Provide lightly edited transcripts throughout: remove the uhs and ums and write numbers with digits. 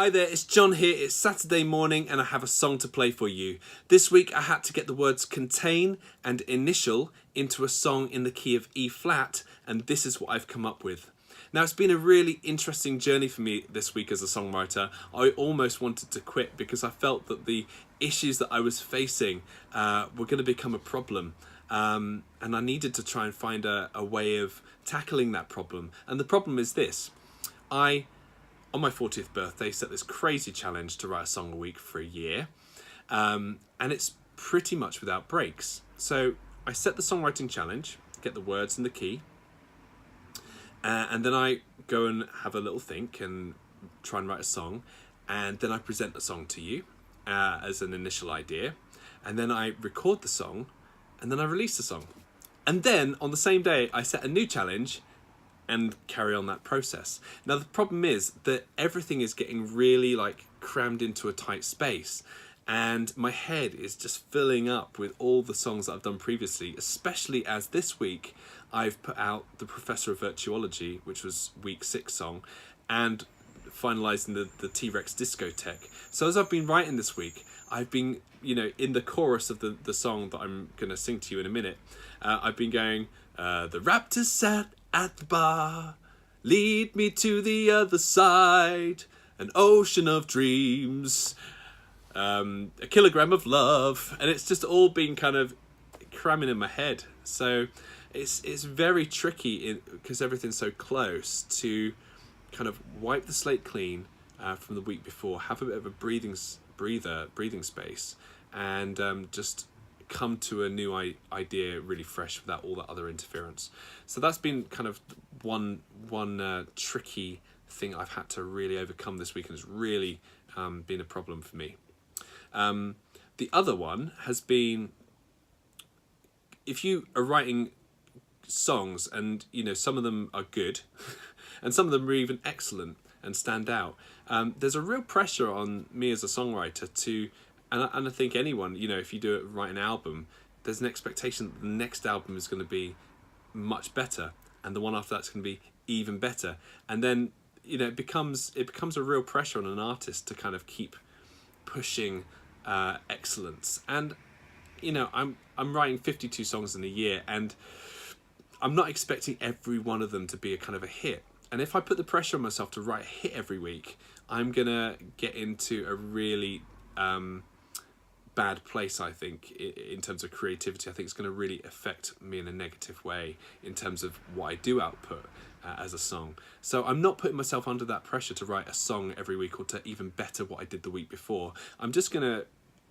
Hi there, it's John here. It's Saturday morning and I have a song to play for you. This week I had to get the words contain and initial into a song in the key of E flat, and this is what I've come up with. Now, it's been a really interesting journey for me this week as a songwriter. I almost wanted to quit because I felt that the issues that I was facing were going to become a problem. And I needed to try and find a way of tackling that problem. And the problem is this. On my 40th birthday, set this crazy challenge to write a song a week for a year. And it's pretty much without breaks. So I set the songwriting challenge, get the words and the key. And then I go and have a little think and try and write a song. And then I present the song to you as an initial idea. And then I record the song. And then I release the song. And then on the same day, I set a new challenge and carry on that process. Now, the problem is that everything is getting really crammed into a tight space. And my head is just filling up with all the songs that I've done previously, especially as this week I've put out The Professor of Virtuology, which was week 6 song, and finalising the T-Rex Discotheque. So as I've been writing this week, I've been, in the chorus of the song that I'm going to sing to you in a minute, I've been going, the raptors sat at the bar, lead me to the other side, an ocean of dreams, a kilogram of love, and it's just all been kind of cramming in my head. So it's very tricky because everything's so close to kind of wipe the slate clean from the week before, have a bit of a breathing space, and just come to a new idea really fresh without all that other interference. So that's been kind of one tricky thing I've had to really overcome this week, and it's really been a problem for me. The other one has been, if you are writing songs and some of them are good and some of them are even excellent and stand out, there's a real pressure on me as a songwriter to, and I think anyone, if you write an album, there's an expectation that the next album is going to be much better, and the one after that's going to be even better. And then, it becomes a real pressure on an artist to kind of keep pushing excellence. And, I'm writing 52 songs in a year, and I'm not expecting every one of them to be a kind of a hit. And if I put the pressure on myself to write a hit every week, I'm going to get into a really bad place, I think, in terms of creativity. I think it's going to really affect me in a negative way in terms of what I do output as a song. So I'm not putting myself under that pressure to write a song every week or to even better what I did the week before. I'm just going to,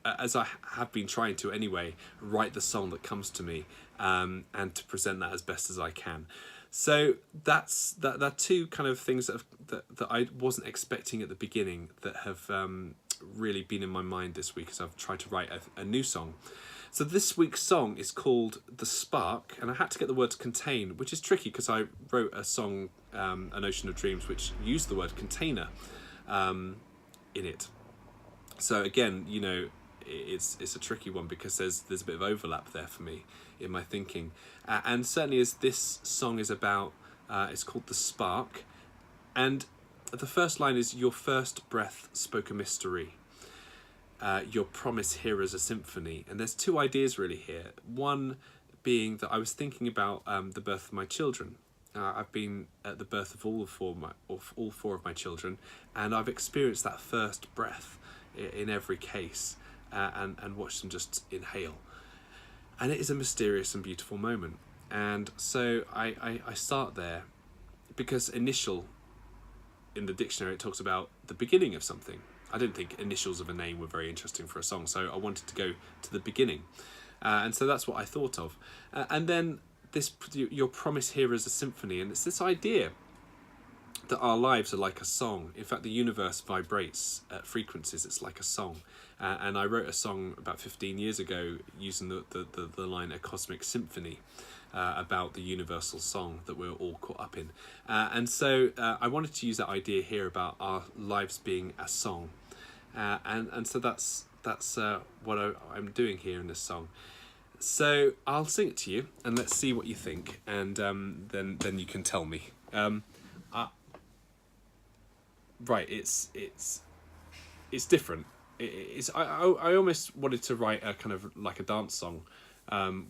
as I have been trying to anyway, write the song that comes to me and to present that as best as I can. So that's two kind of things that I wasn't expecting at the beginning that have really been in my mind this week as I've tried to write a new song. So this week's song is called The Spark, and I had to get the words contain, which is tricky because I wrote a song, An Ocean of Dreams, which used the word container in it. So again, it's a tricky one because there's a bit of overlap there for me in my thinking. And certainly as this song is about, it's called The Spark, and the first line is, your first breath spoke a mystery. Your promise here is a symphony. And there's two ideas really here. One being that I was thinking about the birth of my children. I've been at the birth of all four of my children, and I've experienced that first breath in every case and watched them just inhale. And it is a mysterious and beautiful moment. And so I start there because initial, in the dictionary, it talks about the beginning of something. I didn't think initials of a name were very interesting for a song, so I wanted to go to the beginning. And so that's what I thought of. And then your promise here is a symphony, and it's this idea that our lives are like a song. In fact, the universe vibrates at frequencies. It's like a song. And I wrote a song about 15 years ago using the line A Cosmic Symphony about the universal song that we're all caught up in. And so I wanted to use that idea here about our lives being a song. And so that's what I'm doing here in this song. So I'll sing it to you, and let's see what you think, and then you can tell me. Right, it's it's different. I almost wanted to write a kind of like a dance song,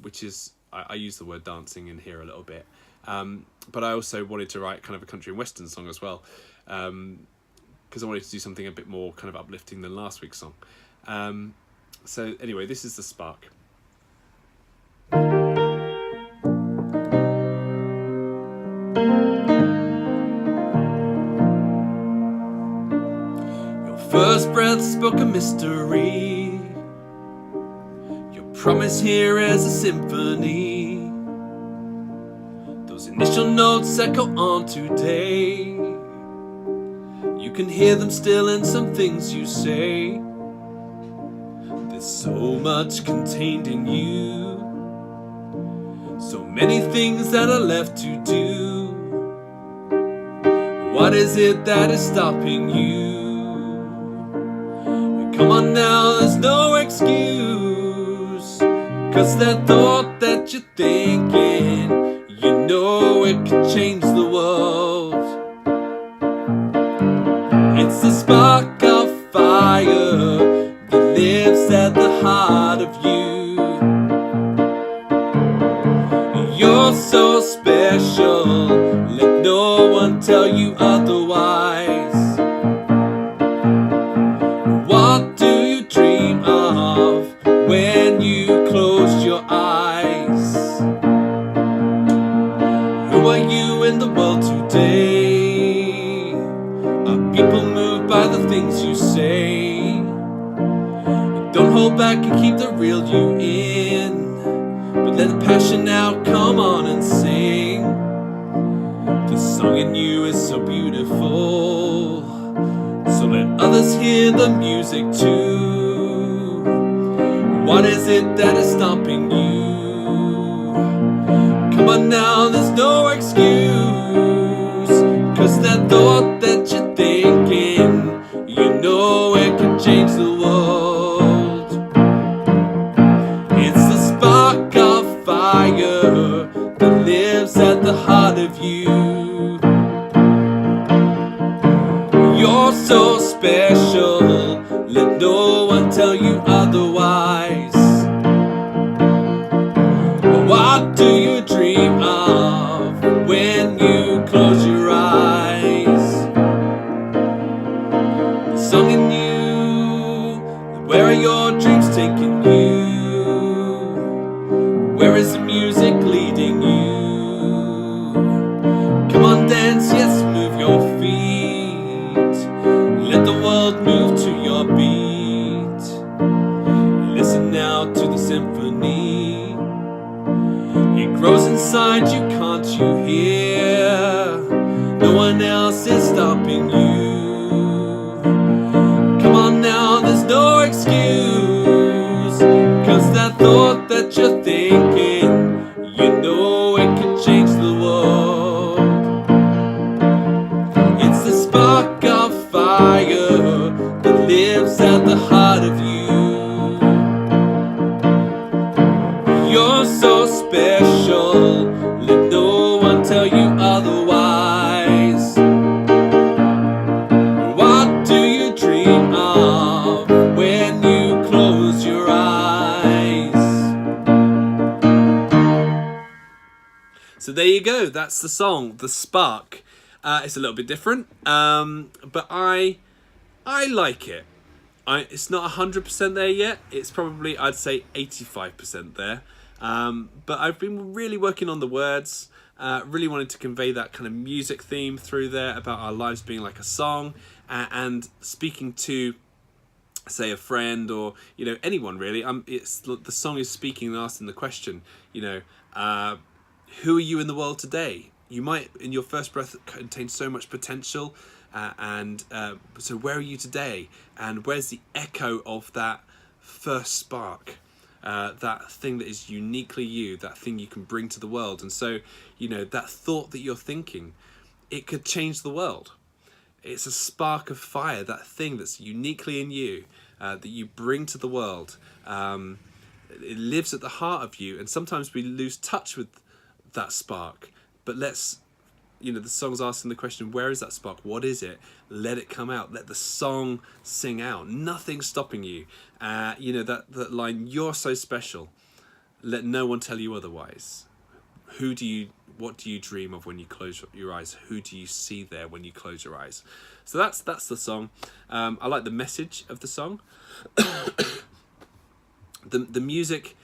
which is I use the word dancing in here a little bit, but I also wanted to write kind of a country and western song as well, because I wanted to do something a bit more kind of uplifting than last week's song. So anyway, this is The Spark. First breath spoke a mystery. Your promise here as a symphony. Those initial notes echo on today. You can hear them still in some things you say. There's so much contained in you. So many things that are left to do. What is it that is stopping you? Come on now, there's no excuse. Cause that thought that you're thinking, you know it could change the world. It's the spark of fire that lives at the heart of you. You're so special, let no one tell you otherwise. What do you dream of when you close your eyes? Who are you in the world today? Are people moved by the things you say? Don't hold back and keep the real you in, but let the passion out, come on and sing. The song in you is so beautiful, so let others hear the music too. What is it that is stopping you? Come on now, there's no excuse. Cause that thought that you're thinking, you know it can change the world. It's the spark of fire that lives at the heart of you. You're so special, let no one tell you otherwise. What do you dream of when you close your eyes? The song in you, where are your dreams taking you? Where is the music leading you? Come on, dance, yes, move your feet. Let the world move to your beat. Listen now to the symphony. It grows inside you, can't you hear? No one else is stopping you. Come on now, there's no excuse. Cause that thought that you're thinking, you know it could change the world. It's the spark of fire that lives at the heart of you. You're so special, let no one tell you otherwise. What do you dream of when you close your eyes? So there you go, that's the song, The Spark. It's a little bit different, but I like it. It's not 100% there yet. It's probably, I'd say, 85% there. But I've been really working on the words, really wanted to convey that kind of music theme through there about our lives being like a song, and speaking to, say, a friend or, you know, anyone really. The song is speaking and asking the question, you know, who are you in the world today? You might, in your first breath, contain so much potential, so where are you today? And where's the echo of that first spark? That thing that is uniquely you, that thing you can bring to the world. And so, you know, that thought that you're thinking, it could change the world. It's a spark of fire, that thing that's uniquely in you, that you bring to the world. It lives at the heart of you, and sometimes we lose touch with that spark. But let's the song's asking the question, where is that spark? What is it? Let it come out. Let the song sing out. Nothing's stopping you. That line, you're so special. Let no one tell you otherwise. What do you dream of when you close your eyes? Who do you see there when you close your eyes? So that's the song. I like the message of the song. The music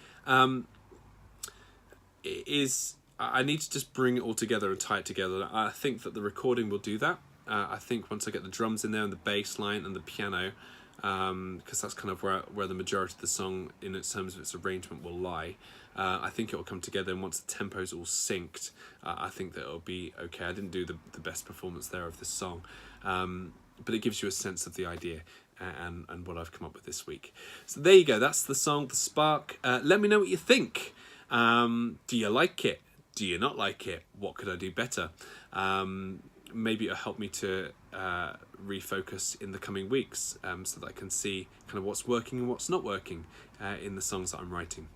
is, I need to just bring it all together and tie it together. I think that the recording will do that. I think once I get the drums in there and the bass line and the piano, because that's kind of where the majority of the song in terms of its arrangement will lie, I think it will come together, and once the tempo's all synced, I think that it'll be okay. I didn't do the best performance there of this song, but it gives you a sense of the idea and what I've come up with this week. So there you go, that's the song, The Spark. Let me know what you think. Do you like it? Do you not like it? What could I do better? Maybe it'll help me to refocus in the coming weeks, so that I can see kind of what's working and what's not working in the songs that I'm writing.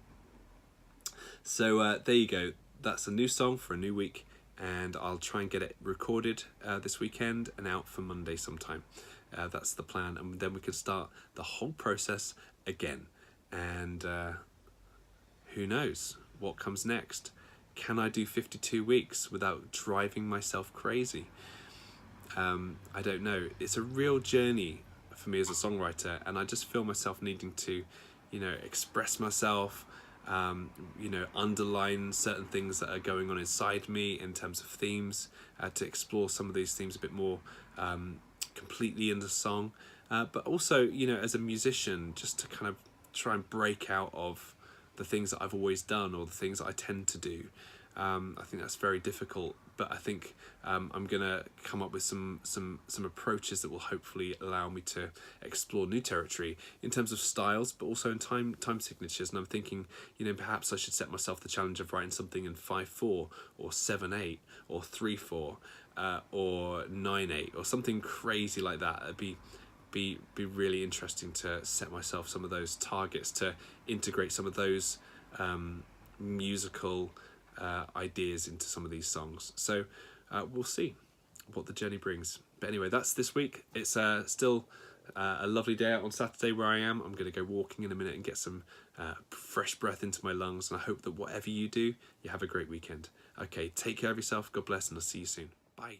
So there you go. That's a new song for a new week, and I'll try and get it recorded this weekend and out for Monday sometime. That's the plan, and then we can start the whole process again. And who knows what comes next? Can I do 52 weeks without driving myself crazy? I don't know. It's a real journey for me as a songwriter, and I just feel myself needing to, express myself, underline certain things that are going on inside me in terms of themes, to explore some of these themes a bit more completely in the song, but also, as a musician, just to kind of try and break out of the things that I've always done or the things that I tend to do. I think that's very difficult, but I think I'm gonna come up with some approaches that will hopefully allow me to explore new territory in terms of styles, but also in time signatures. And I'm thinking, perhaps I should set myself the challenge of writing something in 5/4 or 7/8 or 3/4 or 9/8 or something crazy like that. It'd be really interesting to set myself some of those targets, to integrate some of those musical ideas into some of these songs. So we'll see what the journey brings. But anyway, that's this week. It's still a lovely day out on Saturday where I am. I'm going to go walking in a minute and get some fresh breath into my lungs, and I hope that whatever you do, you have a great weekend. Okay, take care of yourself, God bless, and I'll see you soon. Bye.